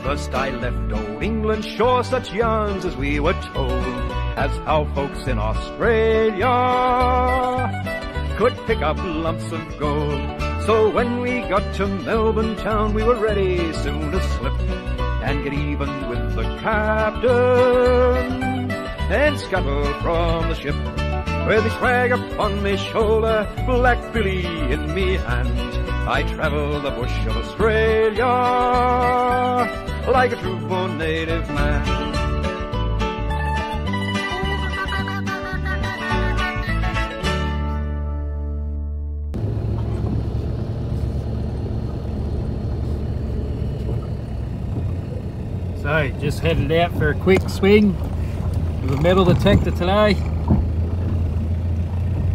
First I left old England, sure such yarns as we were told, as how folks in Australia could pick up lumps of gold. So when we got to Melbourne town, we were ready soon to slip and get even with the captain and scuttle from the ship. With his flag upon me shoulder, Black Billy in me hand, I travel the bush of Australia like a true born native man. So, just headed out for a quick swing with a metal detector today.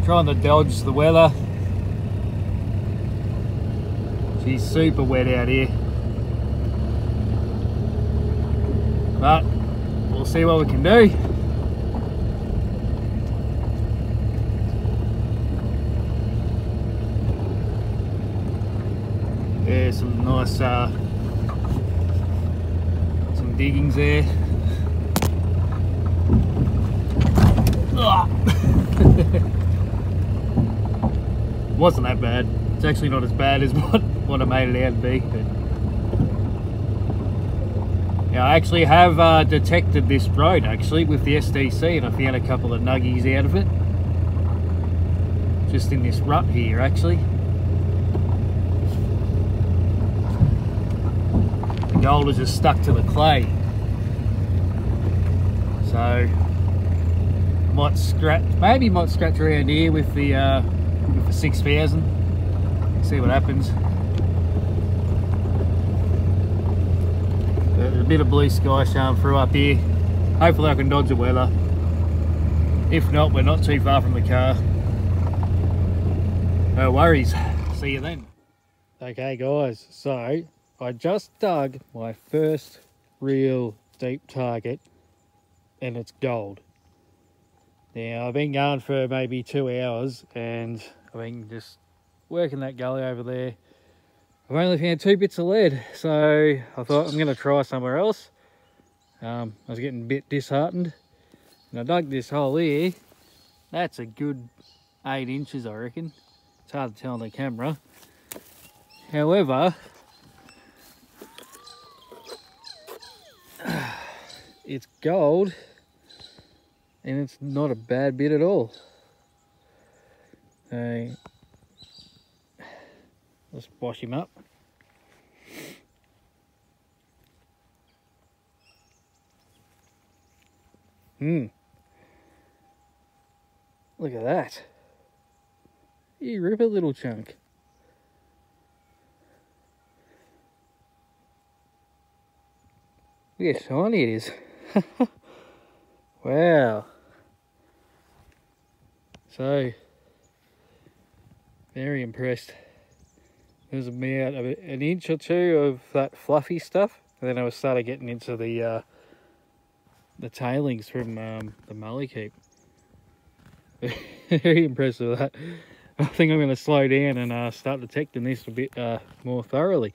Trying to dodge the weather. She's super wet out here. But we'll see what we can do. There's some nice some diggings there. Wasn't that bad. It's actually not as bad as what I made it out to be. But yeah, I actually have detected this road actually with the SDC, and I found a couple of nuggies out of it. Just in this rut here actually. The gold is just stuck to the clay. So might scratch around here with the 6000. See what happens. There's a bit of blue sky showing through up here. Hopefully I can dodge the weather. If not, we're not too far from the car. No worries. See you then. Okay guys, so I just dug my first real deep target and it's gold. Now I've been going for maybe 2 hours and I've been just working that gully over there. I've only found 2 bits of lead, so I thought I'm going to try somewhere else. I was getting a bit disheartened and I dug this hole here. That's a good 8 inches I reckon. It's hard to tell on the camera. However, it's gold and it's not a bad bit at all. So let's wash him up. Look at that. You rip a little chunk. Look how shiny it is. Wow. So, very impressed. There's about an inch or 2 of that fluffy stuff, and then I was started getting into the tailings from the Mully Keep. Very impressed with that. I think I'm going to slow down and start detecting this a bit more thoroughly.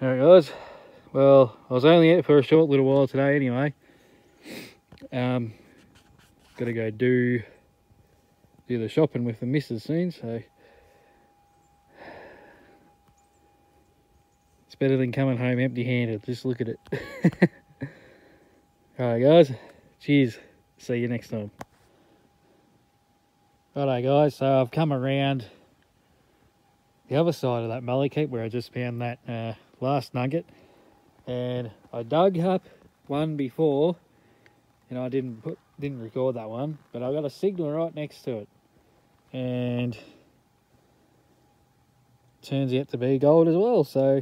Alright guys, well I was only out for a short little while today anyway. Got to go do the shopping with the missus soon, so it's better than coming home empty-handed. Just look at it. Alright guys, cheers, see you next time. Righto guys, so I've come around the other side of that Mully Keep where I just found that last nugget, and I dug up one before and I didn't record that one, but I got a signal right next to it, and turns out to be gold as well. So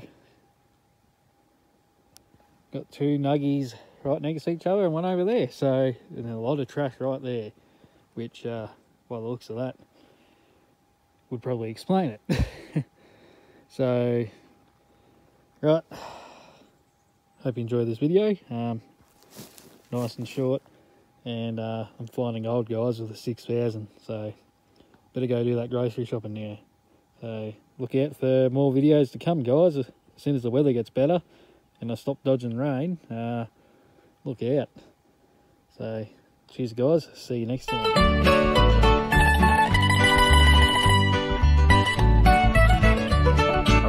got 2 nuggies right next to each other and one over there, so and a lot of trash right there, which by the looks of that would probably explain it. So right, hope you enjoyed this video. Nice and short, and I'm finding gold guys with a 6000, so better go do that grocery shopping now. So look out for more videos to come guys as soon as the weather gets better, and I stop dodging rain, look out. So, cheers guys, see you next time.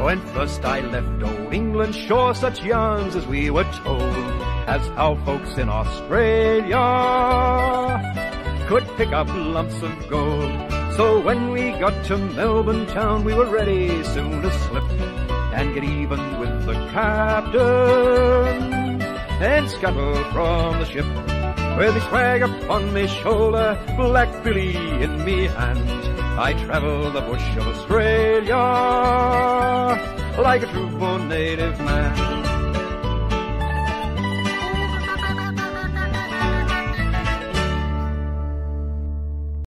When first I left old England shore, such yarns as we were told, as how folks in Australia could pick up lumps of gold. So when we got to Melbourne town, we were ready soon to slip and get even with the captain and scuttle from the ship. With me swag upon me shoulder, Black Billy in me hand, I travel the bush of Australia like a true born native man.